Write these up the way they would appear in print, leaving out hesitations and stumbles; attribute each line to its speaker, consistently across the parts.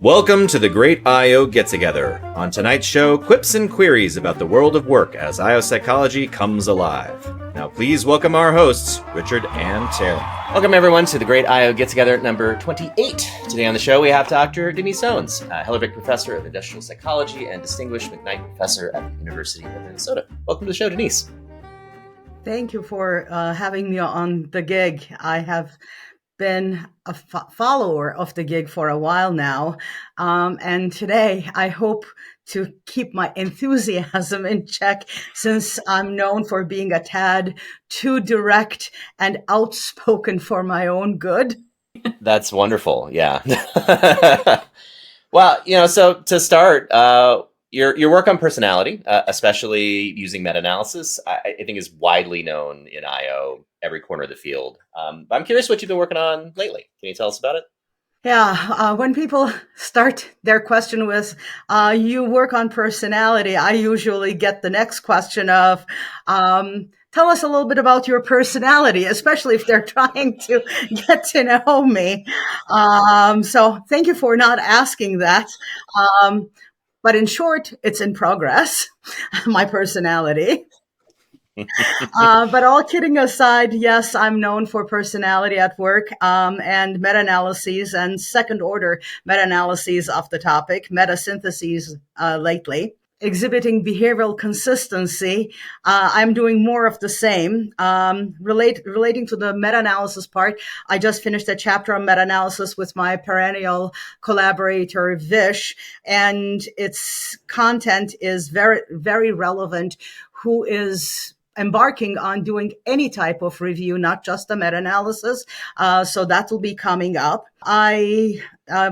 Speaker 1: Welcome to the Great I.O. Get-Together. On tonight's show, quips and queries about the world of work as I.O. psychology comes alive. Now please welcome our hosts, Richard and Terry.
Speaker 2: Welcome everyone to the Great I.O. Get-Together number 28. Today on the show we have Dr. Deniz Ones, Hellervik Professor of Industrial Psychology and Distinguished McKnight Professor at the University of Minnesota. Welcome to the show, Deniz.
Speaker 3: Thank you for having me on the gig. I have been a follower of the gig for a while now. And today I hope to keep my enthusiasm in check since I'm known for being a tad too direct and outspoken for my own good.
Speaker 2: That's wonderful. Yeah. Well, so to start, your work on personality, especially using meta-analysis, I think is widely known in I.O., every corner of the field. But I'm curious what you've been working on lately. Can you tell us about it?
Speaker 3: Yeah, when people start their question with, you work on personality, I usually get the next question of, tell us a little bit about your personality, especially if they're trying to get to know me. So thank you for not asking that. But in short, it's in progress, my personality. But all kidding aside, yes, I'm known for personality at work and meta-analyses and second-order meta-analyses of the topic, meta-syntheses lately. Exhibiting behavioral consistency, I'm doing more of the same. Relating to the meta-analysis part, I just finished a chapter on meta-analysis with my perennial collaborator, Vish, and its content is very, very relevant, who is embarking on doing any type of review, not just a meta-analysis. So that will be coming up. I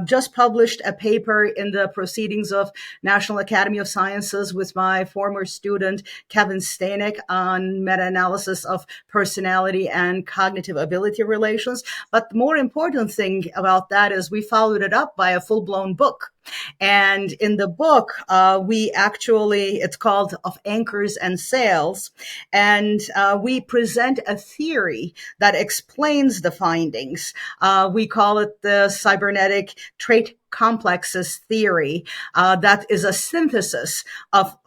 Speaker 3: just published a paper in the Proceedings of National Academy of Sciences with my former student, Kevin Stanek, on meta-analysis of personality and cognitive ability relations. But the more important thing about that is we followed it up by a full-blown book. And in the book, it's called Of Anchors and Sails. And we present a theory that explains the findings. We call it the cybernetic trait complexes theory. That is a synthesis of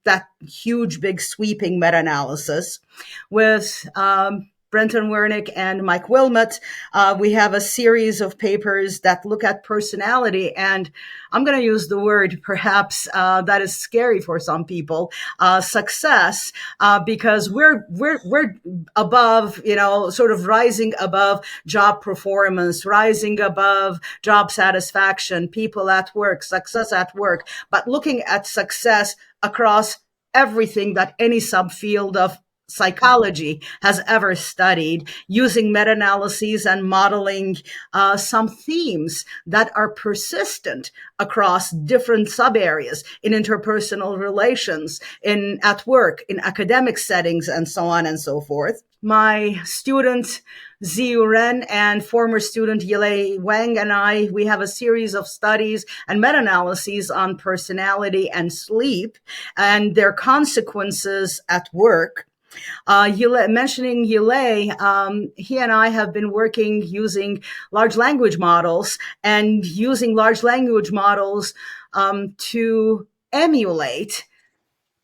Speaker 3: that huge, big, sweeping meta-analysis with Brenton Wernick and Mike Wilmot. We have a series of papers that look at personality, and I'm going to use the word perhaps that is scary for some people, success, because we're above, sort of rising above job performance, rising above job satisfaction, people at work, success at work, but looking at success across everything that any subfield of psychology has ever studied, using meta-analyses and modeling some themes that are persistent across different sub-areas in interpersonal relations, at work, in academic settings, and so on and so forth. My student Ziyu Ren and former student Yilei Wang and I, we have a series of studies and meta-analyses on personality and sleep and their consequences at work. Mentioning Yilei, he and I have been working using large language models and using large language models to emulate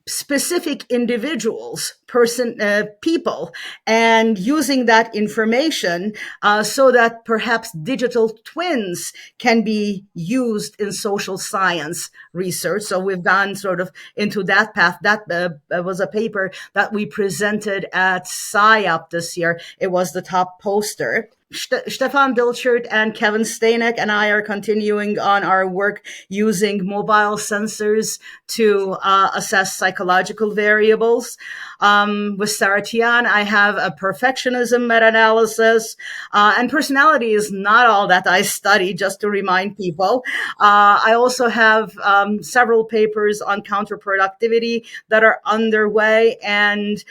Speaker 3: specific individuals, people, and using that information so that perhaps digital twins can be used in social science research. So we've gone sort of into that path. That was a paper that we presented at SciUp this year. It was the top poster. Stefan Dilchert and Kevin Stanek and I are continuing on our work using mobile sensors to assess psychological variables. With Sarah Tian, I have a perfectionism meta-analysis, and personality is not all that I study, just to remind people. I also have several papers on counterproductivity that are underway, and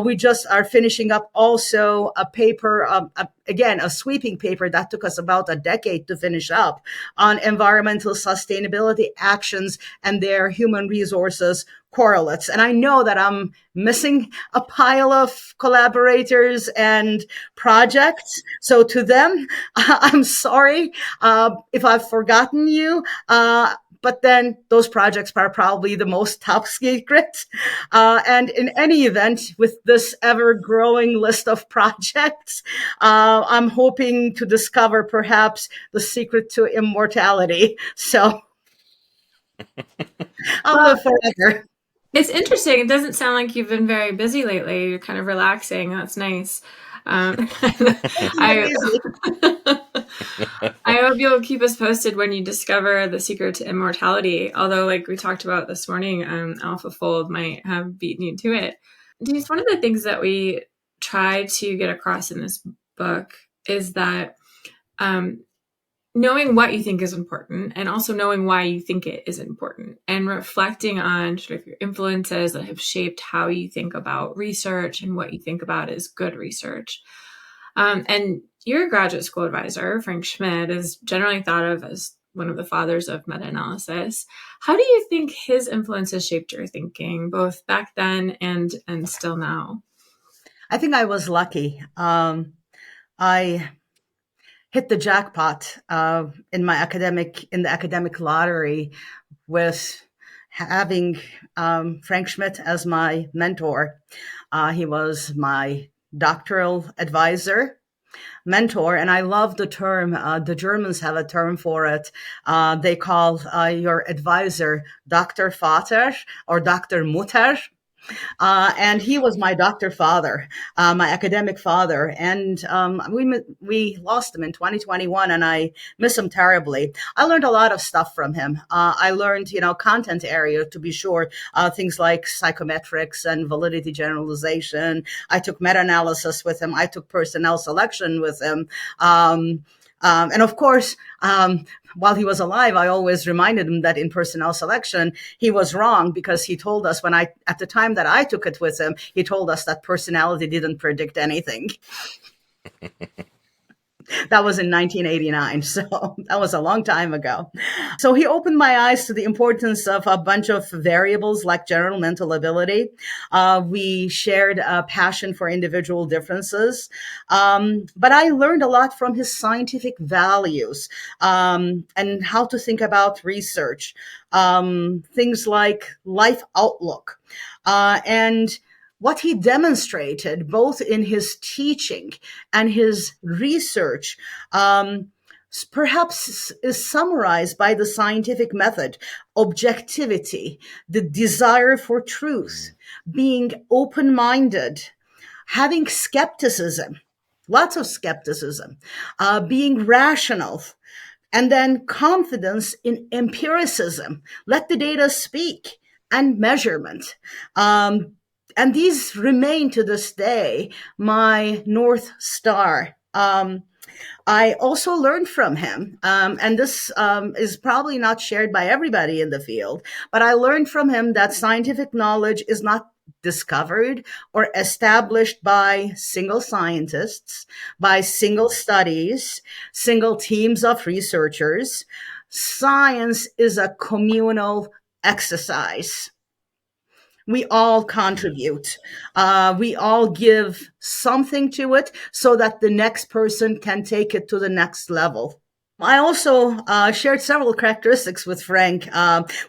Speaker 3: we just are finishing up also a paper, again, a sweeping paper that took us about a decade to finish up on environmental sustainability actions and their human resources correlates. And I know that I'm missing a pile of collaborators and projects. So to them, I'm sorry if I've forgotten you. But then those projects are probably the most top secret. And in any event, with this ever growing list of projects, I'm hoping to discover perhaps the secret to immortality. So I'll live forever.
Speaker 4: It's interesting. It doesn't sound like you've been very busy lately. You're kind of relaxing. That's nice. I hope you'll keep us posted when you discover the secret to immortality. Although, like we talked about this morning, AlphaFold might have beaten you to it. Denise, one of the things that we try to get across in this book is that knowing what you think is important and also knowing why you think it is important and reflecting on sort of your influences that have shaped how you think about research and what you think about is good research. And your graduate school advisor, Frank Schmidt, is generally thought of as one of the fathers of meta-analysis. How do you think his influences shaped your thinking, both back then and still now?
Speaker 3: I think I was lucky. I hit the jackpot in the academic lottery with having Frank Schmidt as my mentor. He was my doctoral advisor, mentor, and I love the term. The Germans have a term for it. They call your advisor Dr. Vater or Dr. Mutter. And he was my doctor father, my academic father. And we lost him in 2021, and I miss him terribly. I learned a lot of stuff from him. I learned, content area, to be sure, things like psychometrics and validity generalization. I took meta-analysis with him. I took personnel selection with him. And of course, while he was alive, I always reminded him that in personnel selection, he was wrong, because he told us at the time that I took it with him, he told us that personality didn't predict anything. That was in 1989, so that was a long time ago. So he opened my eyes to the importance of a bunch of variables like general mental ability. We shared a passion for individual differences, but I learned a lot from his scientific values and how to think about research, things like life outlook, and what he demonstrated both in his teaching and his research perhaps is summarized by the scientific method: objectivity, the desire for truth, being open-minded, having skepticism, lots of skepticism, being rational, and then confidence in empiricism, let the data speak, and measurement. And these remain to this day my North Star. I also learned from him, and this is probably not shared by everybody in the field, but I learned from him that scientific knowledge is not discovered or established by single scientists, by single studies, single teams of researchers. Science is a communal exercise. We all contribute. We all give something to it so that the next person can take it to the next level. I also shared several characteristics with Frank.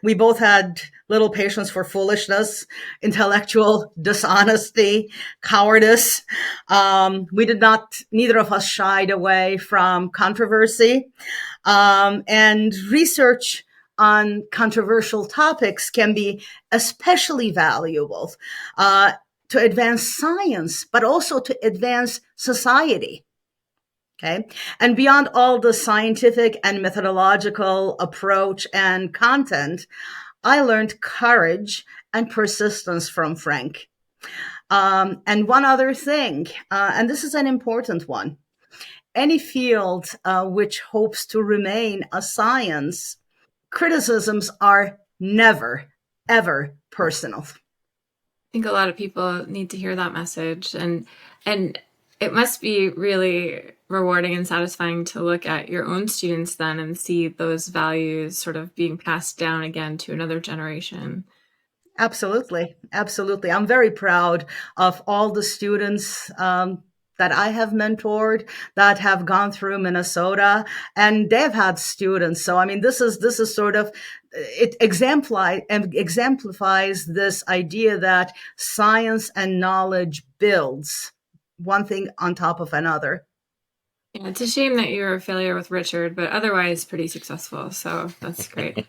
Speaker 3: We both had little patience for foolishness, intellectual dishonesty, cowardice. Neither of us shied away from controversy. And research on controversial topics can be especially valuable to advance science, but also to advance society. Okay. And beyond all the scientific and methodological approach and content, I learned courage and persistence from Frank. And one other thing, and this is an important one: any field which hopes to remain a science, criticisms are never, ever personal.
Speaker 4: I think a lot of people need to hear that message, and it must be really rewarding and satisfying to look at your own students then and see those values sort of being passed down again to another generation.
Speaker 3: Absolutely. Absolutely. I'm very proud of all the students that I have mentored that have gone through Minnesota, and they've had students. So, I mean, this is sort of, it exemplifies this idea that science and knowledge builds one thing on top of another.
Speaker 4: Yeah, it's a shame that you're a failure with Richard, but otherwise pretty successful. So that's great.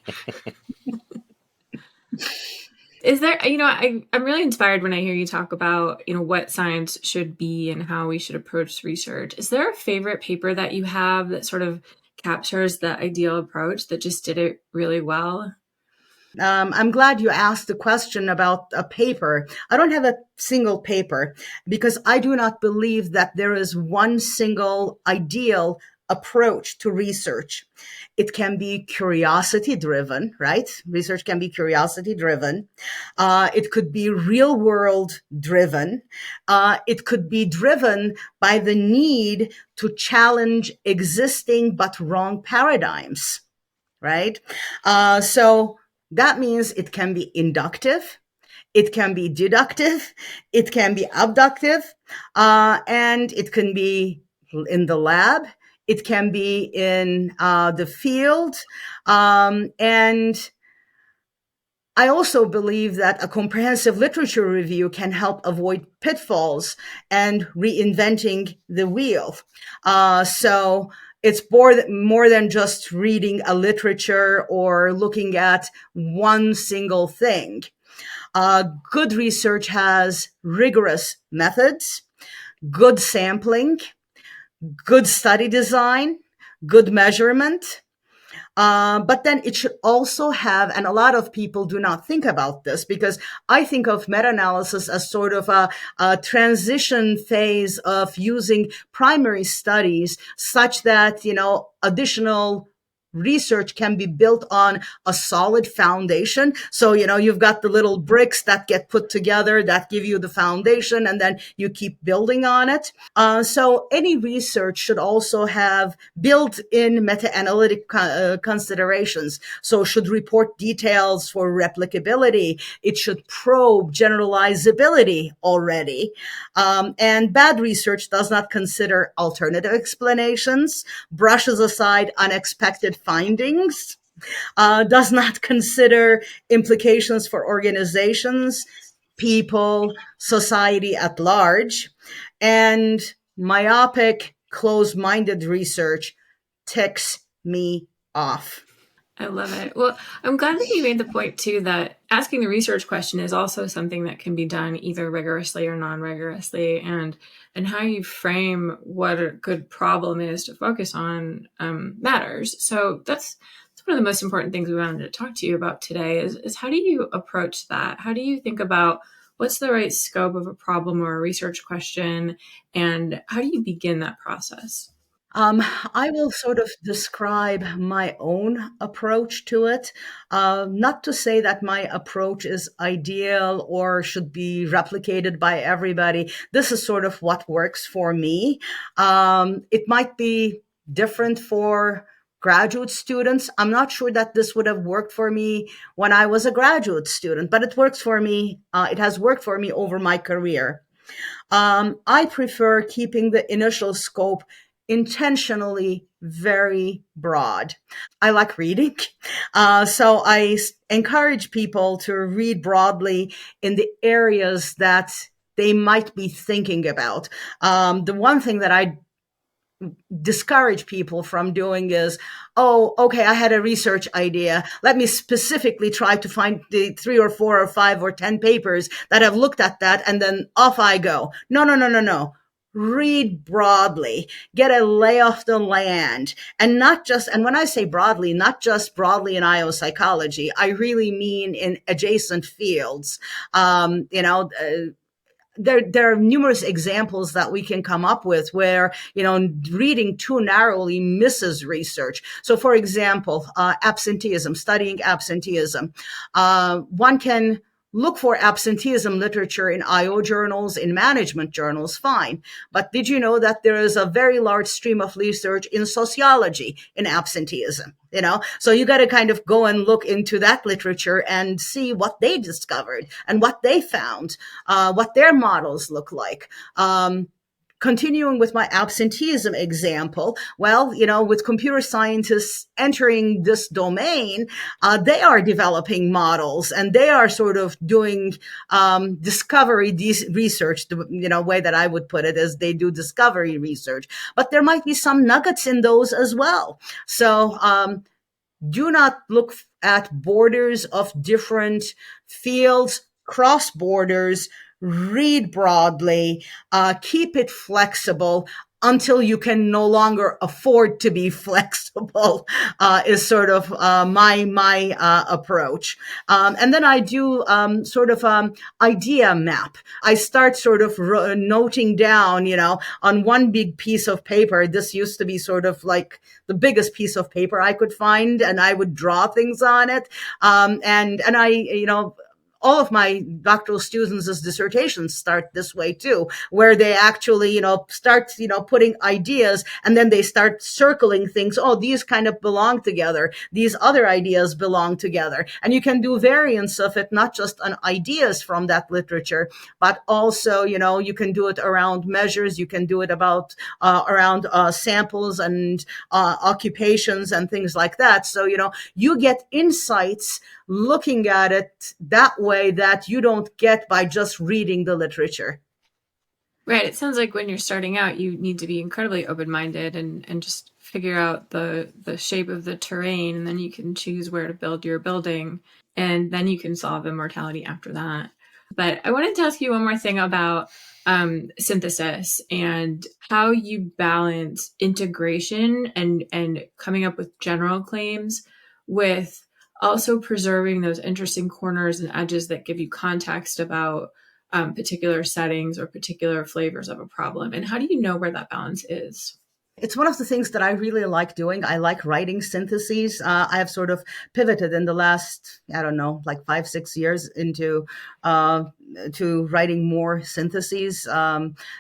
Speaker 4: Is there, I'm really inspired when I hear you talk about, what science should be and how we should approach research. Is there a favorite paper that you have that sort of captures the ideal approach that just did it really well?
Speaker 3: I'm glad you asked the question about a paper. I don't have a single paper because I do not believe that there is one single ideal approach to research. It can be curiosity driven, right? Research can be curiosity driven. It could be real world driven. It could be driven by the need to challenge existing but wrong paradigms, right? So that means it can be inductive, it can be deductive, it can be abductive, and it can be in the lab, it can be in the field. And I also believe that a comprehensive literature review can help avoid pitfalls and reinventing the wheel. So it's more than just reading a literature or looking at one single thing. Good research has rigorous methods, good sampling, good study design, good measurement. But then it should also have, and a lot of people do not think about this because I think of meta-analysis as sort of a transition phase of using primary studies such that, additional research can be built on a solid foundation. So, you've got the little bricks that get put together that give you the foundation, and then you keep building on it. So any research should also have built-in meta-analytic considerations. So it should report details for replicability. It should probe generalizability already. And bad research does not consider alternative explanations, brushes aside unexpected findings, does not consider implications for organizations, people, society at large, and myopic, closed-minded research ticks me off.
Speaker 4: I love it. Well, I'm glad that you made the point too that asking the research question is also something that can be done either rigorously or non-rigorously, and how you frame what a good problem is to focus on matters. So that's one of the most important things we wanted to talk to you about today is how do you approach that? How do you think about what's the right scope of a problem or a research question, and how do you begin that process?
Speaker 3: I will sort of describe my own approach to it. Not to say that my approach is ideal or should be replicated by everybody. This is sort of what works for me. It might be different for graduate students. I'm not sure that this would have worked for me when I was a graduate student, but it works for me. It has worked for me over my career. I prefer keeping the initial scope intentionally very broad. I like reading. So I encourage people to read broadly in the areas that they might be thinking about. The one thing that I discourage people from doing is, oh, okay, I had a research idea. Let me specifically try to find the 3 or 4 or 5 or 10 papers that have looked at that, and then off I go. No. Read broadly, get a lay of the land, and when I say broadly, not just broadly in IO psychology, I really mean in adjacent fields. There are numerous examples that we can come up with where, reading too narrowly misses research. So, for example, absenteeism, studying absenteeism. One can look for absenteeism literature in IO journals, in management journals, fine. But did you know that there is a very large stream of research in sociology in absenteeism? So you got to kind of go and look into that literature and see what they discovered and what they found, what their models look like. Continuing with my absenteeism example, well, with computer scientists entering this domain, they are developing models and they are sort of doing discovery research. The way that I would put it is they do discovery research, but there might be some nuggets in those as well. So do not look at borders of different fields, cross borders. Read broadly, keep it flexible until you can no longer afford to be flexible, is sort of my approach. And then I do sort of idea map. I start sort of noting down, on one big piece of paper. This used to be sort of like the biggest piece of paper I could find, and I would draw things on it. And I, all of my doctoral students' dissertations start this way too, where they actually, start, putting ideas, and then they start circling things. Oh, these kind of belong together. These other ideas belong together. And you can do variants of it, not just on ideas from that literature, but also, you can do it around measures. You can do it around samples and occupations and things like that. So, you get insights looking at it that way that you don't get by just reading the literature.
Speaker 4: Right. It sounds like when you're starting out, you need to be incredibly open-minded and just figure out the shape of the terrain, and then you can choose where to build your building, and then you can solve immortality after that. But I wanted to ask you one more thing about synthesis and how you balance integration and coming up with general claims with also preserving those interesting corners and edges that give you context about particular settings or particular flavors of a problem. And how do you know where that balance is?
Speaker 3: It's one of the things that I really like doing. I like writing syntheses. I have sort of pivoted in the last, 5-6 years into to writing more syntheses.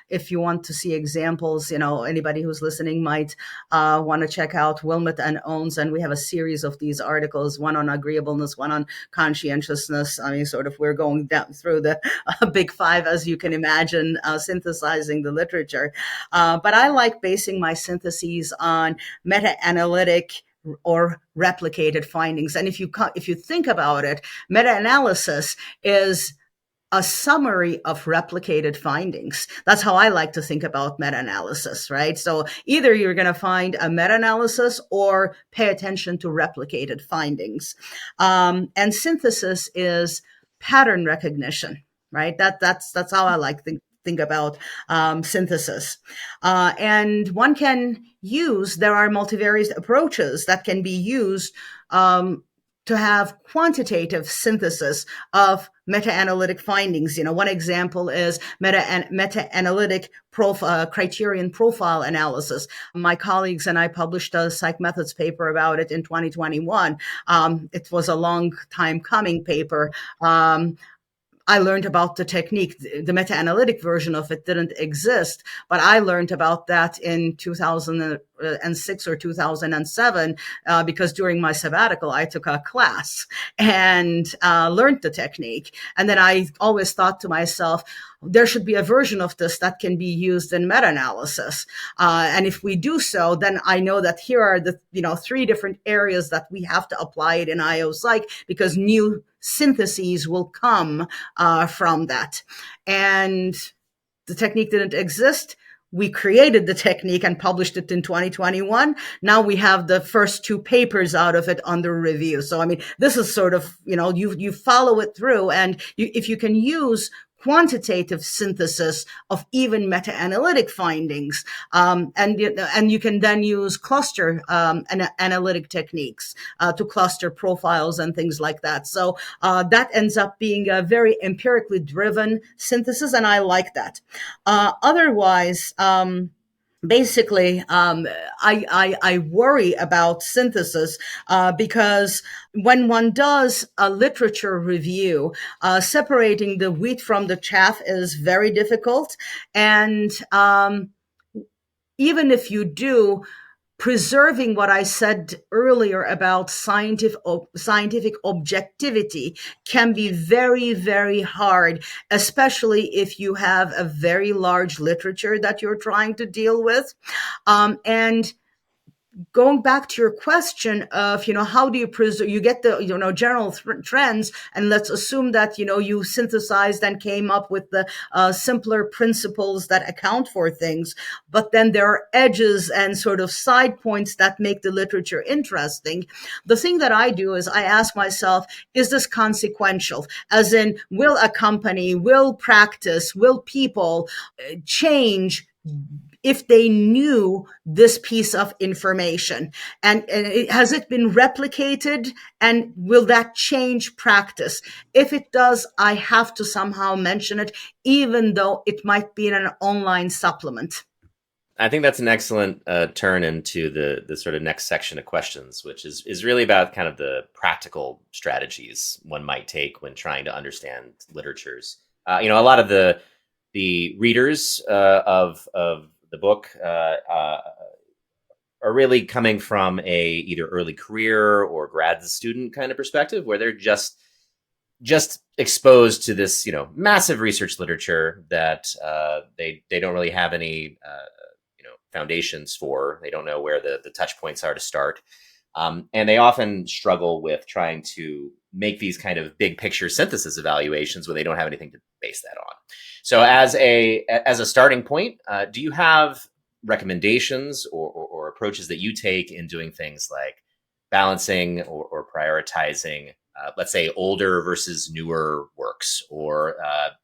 Speaker 3: If you want to see examples, anybody who's listening might want to check out Wilmot and Owens, and we have a series of these articles, one on agreeableness, one on conscientiousness. I mean, sort of we're going down through the big five, as you can imagine, synthesizing the literature. But I like basing my syntheses on meta-analytic or replicated findings. And if you think about it, meta-analysis is a summary of replicated findings. That's how I like to think about meta-analysis, right? So either you're going to find a meta-analysis or pay attention to replicated findings. And synthesis is pattern recognition, right? That's how I like to think about synthesis. And one can there are multivariate approaches that can be used to have quantitative synthesis of meta-analytic findings. One example is meta-analytic criterion profile analysis. My colleagues and I published a psych methods paper about it in 2021. It was a long time coming paper. I learned about the technique. The meta-analytic version of it didn't exist, but I learned about that in 2006 or 2007 because during my sabbatical, I took a class and learned the technique. And then I always thought to myself, there should be a version of this that can be used in meta-analysis. And if we do so, then I know that here are the 3 different areas that we have to apply it in IO Psych, because new syntheses will come from that. And the technique didn't exist. We created the technique and published it in 2021. Now we have the first 2 papers out of it under review. So, I mean, this is sort of, you follow it through, and if you can use quantitative synthesis of even meta-analytic findings, and you can then use cluster analytic techniques to cluster profiles and things like that. So that ends up being a very empirically driven synthesis, and I like that. Otherwise, basically, I worry about synthesis because when one does a literature review, separating the wheat from the chaff is very difficult. And even if you do, preserving what I said earlier about scientific objectivity can be very, very hard, especially if you have a very large literature that you're trying to deal with. And going back to your question of, how do you preserve, you get the, general trends, and let's assume that, you synthesized and came up with the simpler principles that account for things. But then there are edges and sort of side points that make the literature interesting. The thing that I do is I ask myself, is this consequential? As in, will a company, will practice, will people change if they knew this piece of information, and has it been replicated, and will that change practice? If it does, I have to somehow mention it, even though it might be in an online supplement.
Speaker 2: I think that's an excellent turn into the sort of next section of questions, which is really about kind of the practical strategies one might take when trying to understand literatures. A lot of the readers of the book are really coming from a either early career or grad student kind of perspective, where they're just exposed to this massive research literature that they don't really have any foundations for. They don't know where the touch points are to start, and they often struggle with trying to make these kind of big picture synthesis evaluations when they don't have anything to base that on. So as a starting point, do you have recommendations or approaches that you take in doing things like balancing or prioritizing, let's say, older versus newer works, or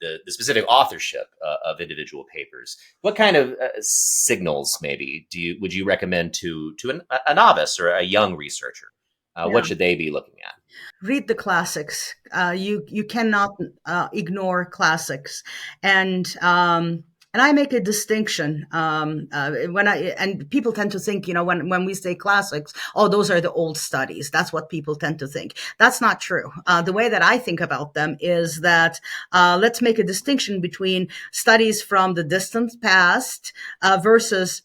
Speaker 2: the specific authorship of individual papers? What kind of signals maybe would you recommend to a novice or a young researcher? What should they be looking at?
Speaker 3: Read the classics. You cannot ignore classics, and I make a distinction and people tend to think, when we say classics, oh, those are the old studies. That's what people tend to think. That's not true. The way that I think about them is that let's make a distinction between studies from the distant past versus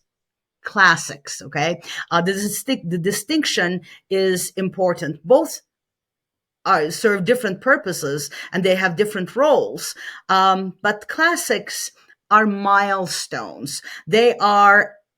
Speaker 3: classics. Okay, the distinction is important. Both serve different purposes and they have different roles. But classics are milestones. They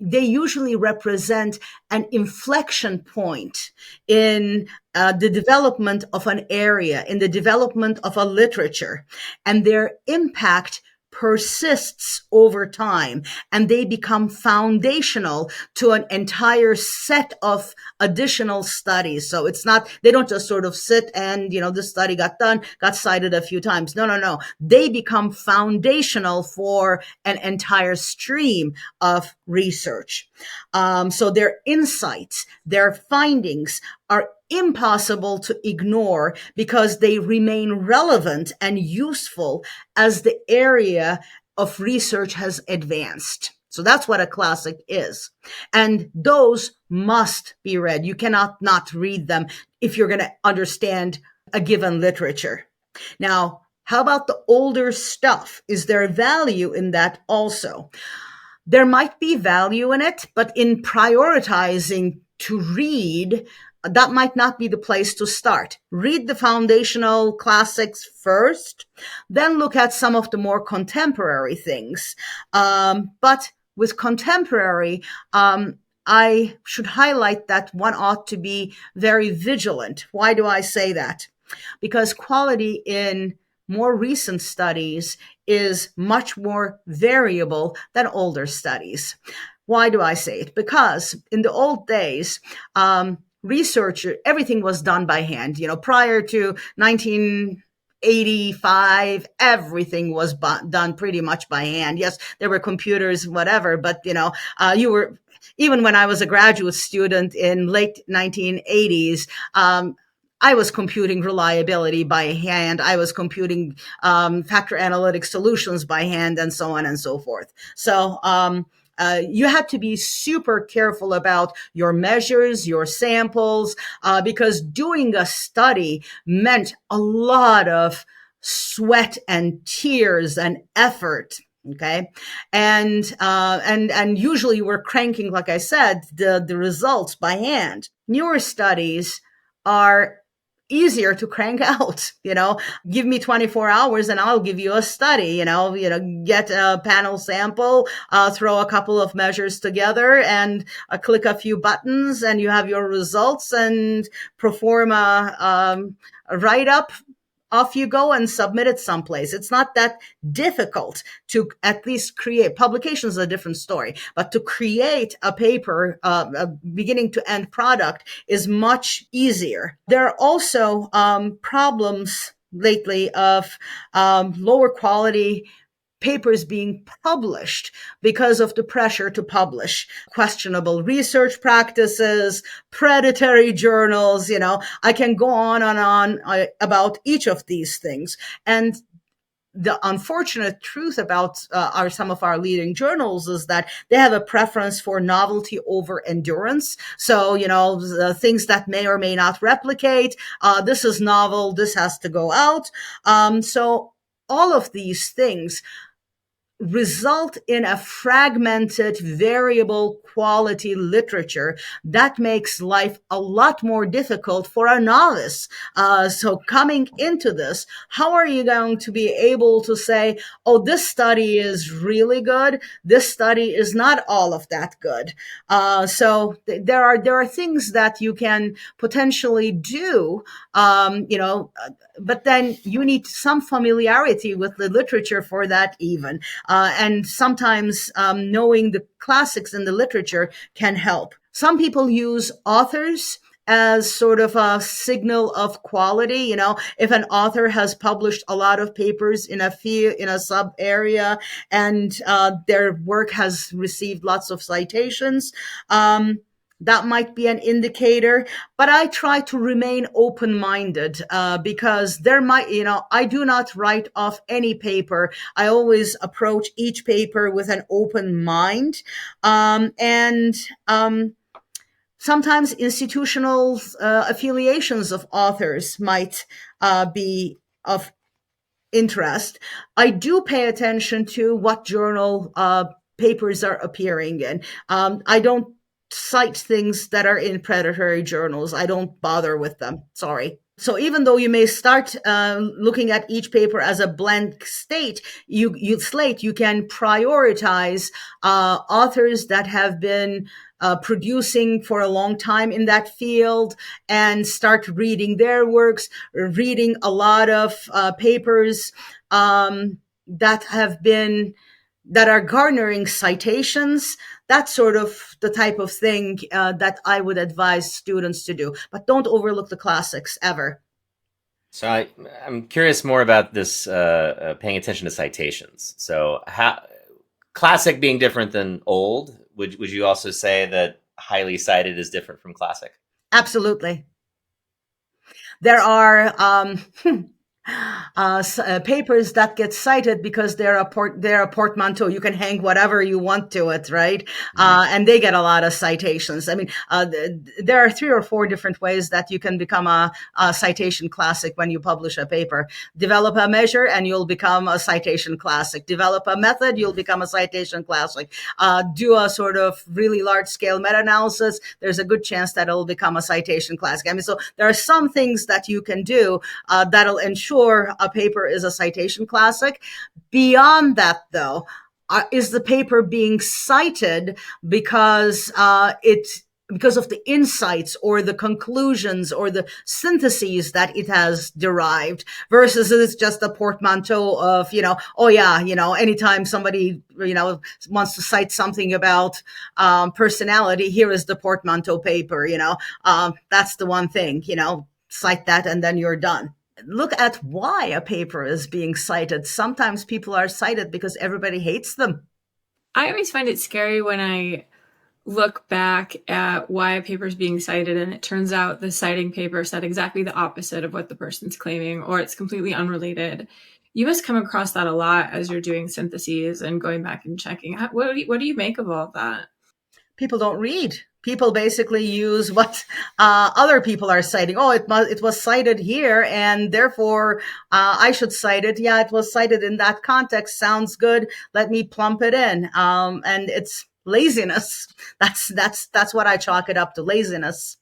Speaker 3: usually represent an inflection point in the development of an area, in the development of a literature, and their impact persists over time, and they become foundational to an entire set of additional studies. So they don't just sort of sit and, this study got done, got cited a few times. No. They become foundational for an entire stream of research. So their insights, their findings are impossible to ignore because they remain relevant and useful as the area of research has advanced. So that's what a classic is. And those must be read. You cannot not read them if you're going to understand a given literature. Now, how about the older stuff? Is there value in that also? There might be value in it, but in prioritizing to read, that might not be the place to start. Read the foundational classics first, then look at some of the more contemporary things. But with contemporary, I should highlight that one ought to be very vigilant. Why do I say that? Because quality in more recent studies is much more variable than older studies. Why do I say it? Because in the old days, everything was done by hand. Prior to 1985, everything was done pretty much by hand. Yes, there were computers, whatever, but even when I was a graduate student in late 1980s, I was computing reliability by hand. I was computing factor analytic solutions by hand, and so on and so forth. So You had to be super careful about your measures, your samples, because doing a study meant a lot of sweat and tears and effort. Okay. And usually we're cranking, like I said, the results by hand. Newer studies are easier to crank out. Give me 24 hours and I'll give you a study. Get a panel sample, throw a couple of measures together and click a few buttons and you have your results, and perform a write-up. Off you go and submit it someplace. It's not that difficult to at least create. Publication is a different story, but to create a paper, a beginning to end product, is much easier. There are also problems lately of lower quality papers being published because of the pressure to publish. Questionable research practices, predatory journals, I can go on and on about each of these things. And the unfortunate truth about some of our leading journals is that they have a preference for novelty over endurance. So, the things that may or may not replicate, this is novel, this has to go out. So all of these things result in a fragmented, variable quality literature that makes life a lot more difficult for a novice. So coming into this, how are you going to be able to say, oh, this study is really good, this study is not all of that good? So there are things that you can potentially do, but then you need some familiarity with the literature for that even. And sometimes knowing the classics in the literature can help. Some people use authors as sort of a signal of quality. If an author has published a lot of papers in a field, in a sub area, and their work has received lots of citations, that might be an indicator, but I try to remain open-minded because there might, I do not write off any paper. I always approach each paper with an open mind. Sometimes institutional affiliations of authors might be of interest. I do pay attention to what journal papers are appearing in. I don't cite things that are in predatory journals. I don't bother with them. Sorry. So even though you may start looking at each paper as a blank slate, you can prioritize authors that have been producing for a long time in that field and start reading their works, reading a lot of papers that are garnering citations. That's sort of the type of thing that I would advise students to do. But don't overlook the classics ever.
Speaker 2: So I'm curious more about this paying attention to citations. So classic being different than old, would you also say that highly cited is different from classic?
Speaker 3: Absolutely. There are papers that get cited because they're a portmanteau. You can hang whatever you want to it, right? And they get a lot of citations. I mean, there are 3 or 4 different ways that you can become a citation classic when you publish a paper. Develop a measure and you'll become a citation classic. Develop a method, you'll become a citation classic. Do a sort of really large scale meta-analysis, there's a good chance that it'll become a citation classic. I mean, so there are some things that you can do that'll ensure a paper is a citation classic. Beyond that, though, is the paper being cited because of the insights or the conclusions or the syntheses that it has derived, versus it's just a portmanteau of, anytime somebody, wants to cite something about personality, here is the portmanteau paper, that's the one thing, cite that and then you're done. Look at why a paper is being cited. Sometimes people are cited because everybody hates them.
Speaker 4: I always find it scary when I look back at why a paper is being cited and it turns out the citing paper said exactly the opposite of what the person's claiming, or it's completely unrelated. You must come across that a lot as you're doing syntheses and going back and checking. What do you make of all of that?
Speaker 3: People don't read. People basically use what other people are citing. Oh, it was cited here, and therefore I should cite it. Yeah, it was cited in that context. Sounds good. Let me plump it in. And it's laziness. That's what I chalk it up to. Laziness.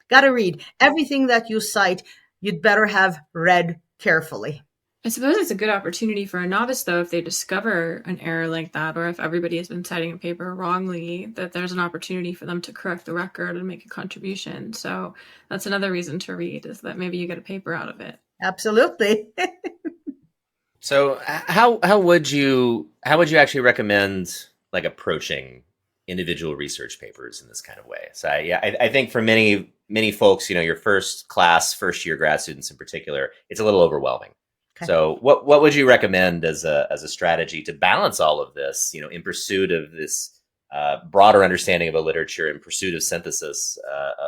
Speaker 3: Got to read everything that you cite. You'd better have read carefully.
Speaker 4: I suppose it's a good opportunity for a novice, though, if they discover an error like that, or if everybody has been citing a paper wrongly, that there's an opportunity for them to correct the record and make a contribution. So that's another reason to read, is that maybe you get a paper out of it.
Speaker 3: Absolutely.
Speaker 2: So how would you actually recommend like approaching individual research papers in this kind of way? So I think for many folks, your first year grad students in particular, it's a little overwhelming. Okay. So what would you recommend as a strategy to balance all of this, in pursuit of this broader understanding of a literature, in pursuit of synthesis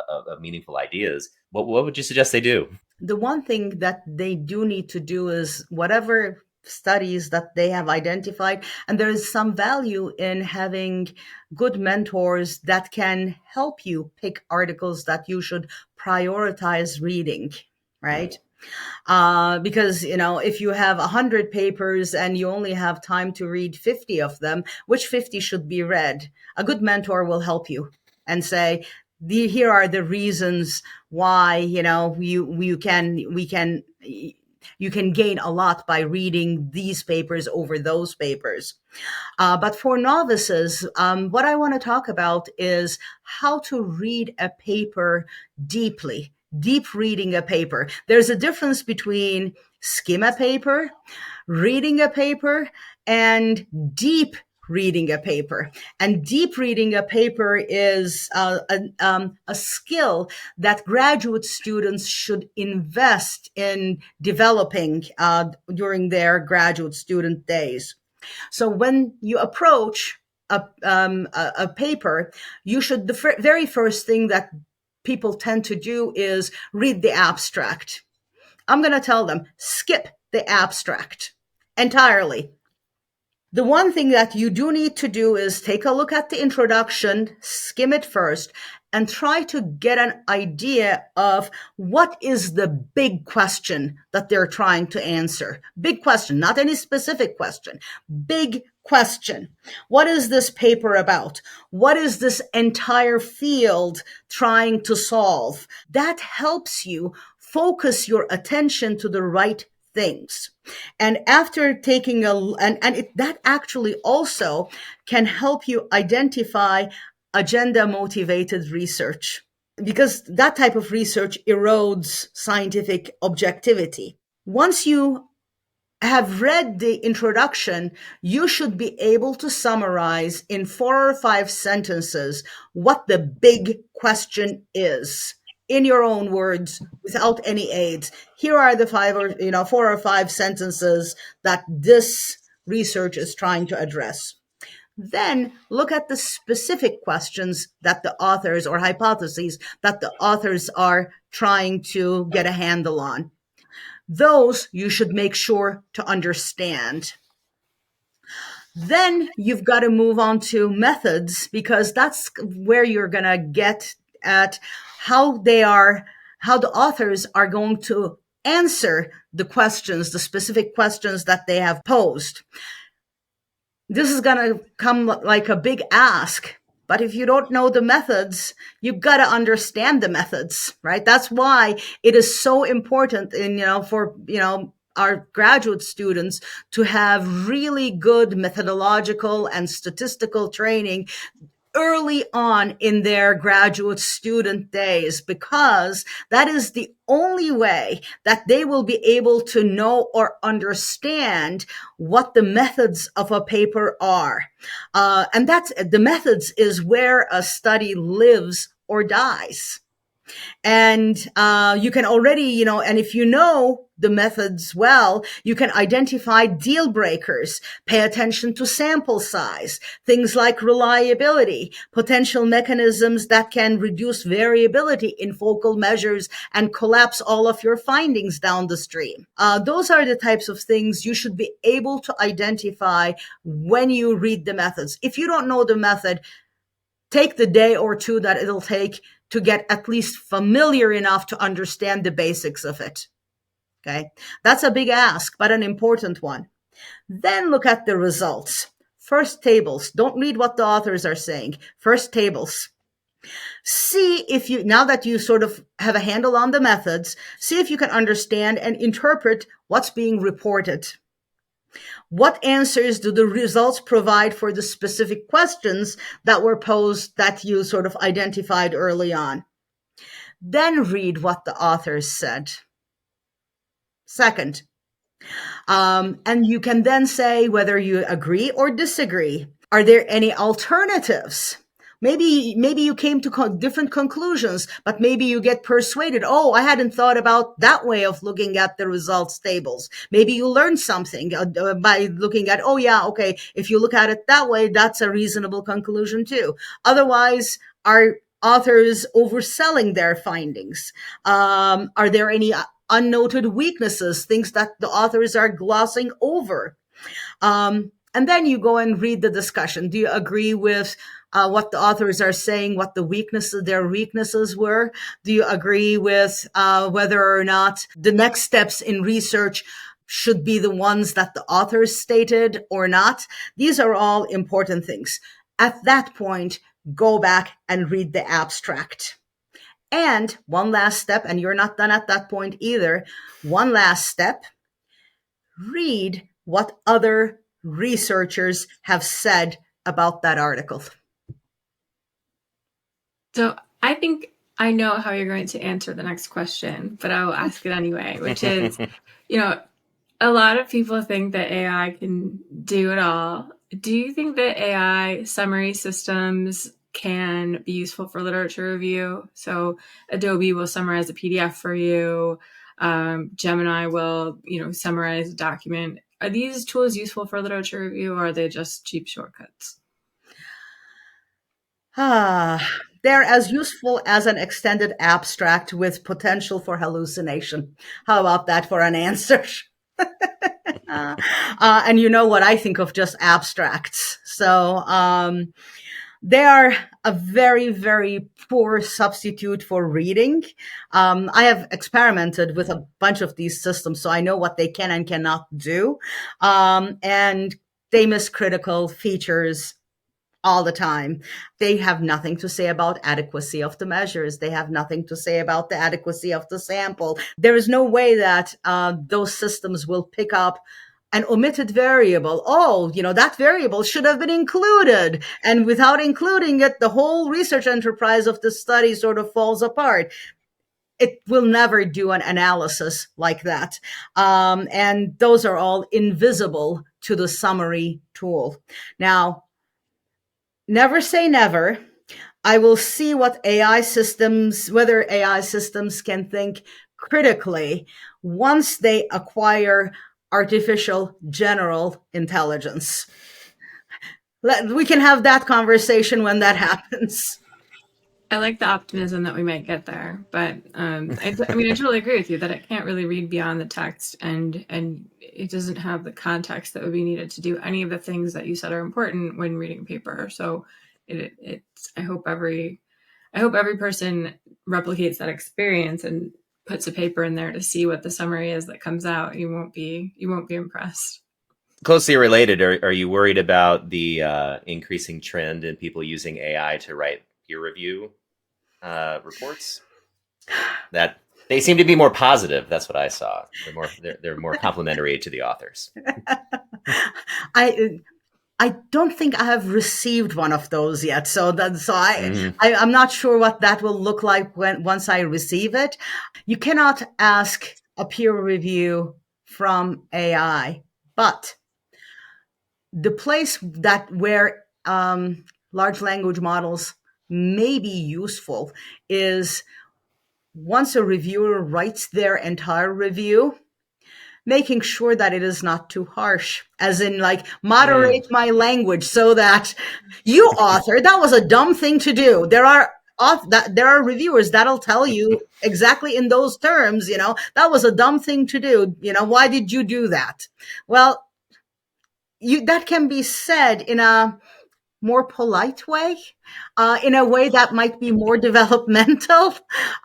Speaker 2: of meaningful ideas? What would you suggest they do?
Speaker 3: The one thing that they do need to do is whatever studies that they have identified, and there is some value in having good mentors that can help you pick articles that you should prioritize reading, right? Because, if you have 100 papers and you only have time to read 50 of them, which 50 should be read? A good mentor will help you and say, here are the reasons why, you can gain a lot by reading these papers over those papers. But for novices, what I want to talk about is how to read a paper deeply. Deep reading a paper. There's a difference between skim a paper, reading a paper, and deep reading a paper. And deep reading a paper is a skill that graduate students should invest in developing during their graduate student days. So when you approach a paper, you should, the very first thing that people tend to do is read the abstract. I'm going to tell them, skip the abstract entirely. The one thing that you do need to do is take a look at the introduction, skim it first, and try to get an idea of what is the big question that they're trying to answer. Big question, not any specific question. Big question. What is this paper about? What is this entire field trying to solve? That helps you focus your attention to the right things. And after taking that actually also can help you identify agenda motivated research, because that type of research erodes scientific objectivity. Once you have read the introduction, you should be able to summarize in 4 or 5 sentences what the big question is, in your own words, without any aids. Here are the 4 or 5 sentences that this research is trying to address. Then look at the specific questions that the authors, or hypotheses that the authors, are trying to get a handle on. Those you should make sure to understand. Then you've got to move on to methods, because that's where you're going to get at how the authors are going to answer the questions, the specific questions that they have posed. This is going to come like a big ask, but if you don't know the methods, you've got to understand the methods, right? That's why it is so important for our graduate students to have really good methodological and statistical training early on in their graduate student days, because that is the only way that they will be able to know or understand what the methods of a paper are. And that's the methods is where a study lives or dies. And you can already, and if you know the methods well, you can identify deal breakers, pay attention to sample size, things like reliability, potential mechanisms that can reduce variability in focal measures and collapse all of your findings down the stream. Those are the types of things you should be able to identify when you read the methods. If you don't know the method, take the day or two that it'll take to get at least familiar enough to understand the basics of it. Okay, that's a big ask, but an important one. Then look at the results. First, tables. Don't read what the authors are saying. First, tables. See if you, now that you sort of have a handle on the methods, see if you can understand and interpret what's being reported. What answers do the results provide for the specific questions that were posed that you sort of identified early on? Then read what the authors said. Second, and you can then say whether you agree or disagree. Are there any alternatives? Maybe you came to different conclusions, but maybe you get persuaded. Oh, I hadn't thought about that way of looking at the results tables. Maybe you learned something by looking at, oh yeah, okay, if you look at it that way, that's a reasonable conclusion too. Otherwise, are authors overselling their findings? Are there any unnoted weaknesses, things that the authors are glossing over? And then you go and read the discussion. Do you agree with what the authors are saying, what their weaknesses were? Do you agree with whether or not the next steps in research should be the ones that the authors stated or not? These are all important things. At that point, go back and read the abstract. And one last step, and you're not done at that point either. One last step, read what other researchers have said about that article.
Speaker 4: So I think I know how you're going to answer the next question, but I will ask it anyway, which is, a lot of people think that AI can do it all. Do you think that AI summary systems can be useful for literature review? So Adobe will summarize a PDF for you. Gemini will, summarize a document. Are these tools useful for literature review, or are they just cheap shortcuts?
Speaker 3: They're as useful as an extended abstract with potential for hallucination. How about that for an answer? And you know what I think of just abstracts. So they are a very, very poor substitute for reading. I have experimented with a bunch of these systems, so I know what they can and cannot do. And they miss critical features all the time. They have nothing to say about adequacy of the measures. They have nothing to say about the adequacy of the sample. There is no way that those systems will pick up an omitted variable. Oh, that variable should have been included. And without including it, the whole research enterprise of the study sort of falls apart. It will never do an analysis like that. And those are all invisible to the summary tool. Now, never say never. I will see whether AI systems can think critically once they acquire artificial general intelligence. We can have that conversation when that happens.
Speaker 4: I like the optimism that we might get there, but I totally agree with you that it can't really read beyond the text, and it doesn't have the context that would be needed to do any of the things that you said are important when reading a paper. So I hope every person replicates that experience and puts a paper in there to see what the summary is that comes out. You won't be impressed.
Speaker 2: Closely related, are you worried about the increasing trend in people using AI to write peer review reports? That they seem to be more positive. That's what I saw. They're more complimentary to the authors.
Speaker 3: I don't think I have received one of those yet. I'm not sure what that will look like once I receive it. You cannot ask a peer review from AI, but the place where large language models may be useful is once a reviewer writes their entire review, making sure that it is not too harsh, as in like moderate my language so that you author, that was a dumb thing to do. There are reviewers that'll tell you exactly in those terms, that was a dumb thing to do. Why did you do that? Well, that can be said in a more polite way, in a way that might be more developmental.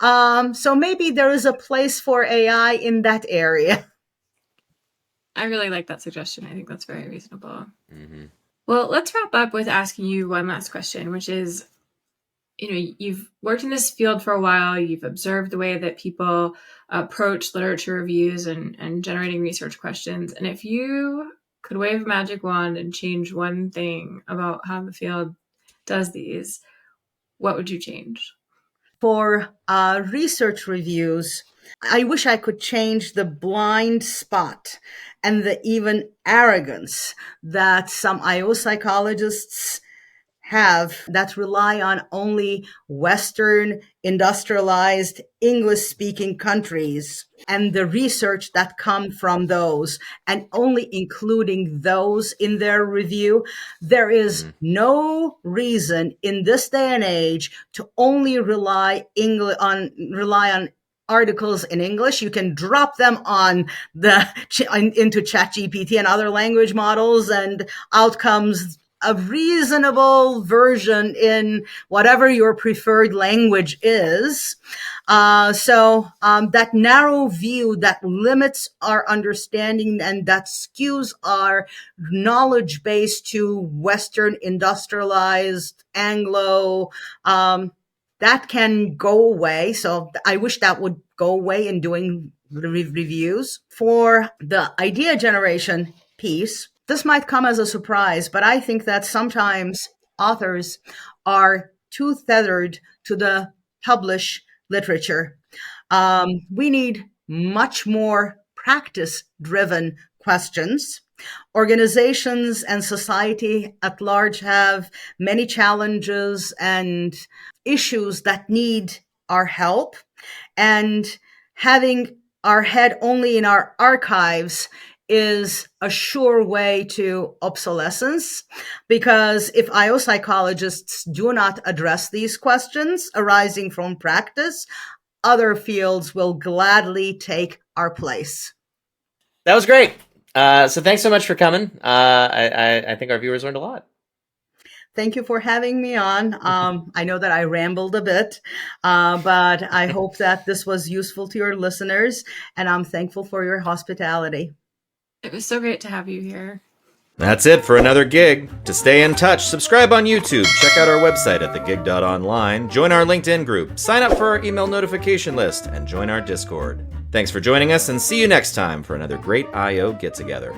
Speaker 3: So maybe there is a place for AI in that area.
Speaker 4: I really like that suggestion. I think that's very reasonable. Mm-hmm. Well, let's wrap up with asking you one last question, which is, you've worked in this field for a while. You've observed the way that people approach literature reviews and generating research questions. And if you could wave a magic wand and change one thing about how the field does these, what would you change?
Speaker 3: For research reviews, I wish I could change the blind spot and the even arrogance that some IO psychologists have that rely on only Western industrialized English-speaking countries and the research that come from those, and only including those in their review. There is no reason in this day and age to only rely on articles in English. You can drop them into ChatGPT and other language models, and out comes a reasonable version in whatever your preferred language is. So that narrow view that limits our understanding and that skews our knowledge base to Western industrialized Anglo, that can go away. So I wish that would go away in doing reviews. For the idea generation piece, this might come as a surprise, but I think that sometimes authors are too tethered to the published literature. We need much more practice-driven questions. Organizations and society at large have many challenges and issues that need our help. And having our head only in our archives is a sure way to obsolescence, because if IO psychologists do not address these questions arising from practice, other fields will gladly take our place.
Speaker 2: That was great. So thanks so much for coming. I think our viewers learned a lot.
Speaker 3: Thank you for having me on. I know that I rambled a bit, but I hope that this was useful to your listeners, and I'm thankful for your hospitality.
Speaker 4: It was so great to have you here.
Speaker 1: That's it for another gig. To stay in touch, subscribe on YouTube, check out our website at thegig.online, join our LinkedIn group, sign up for our email notification list, and join our Discord. Thanks for joining us, and see you next time for another great IO get-together.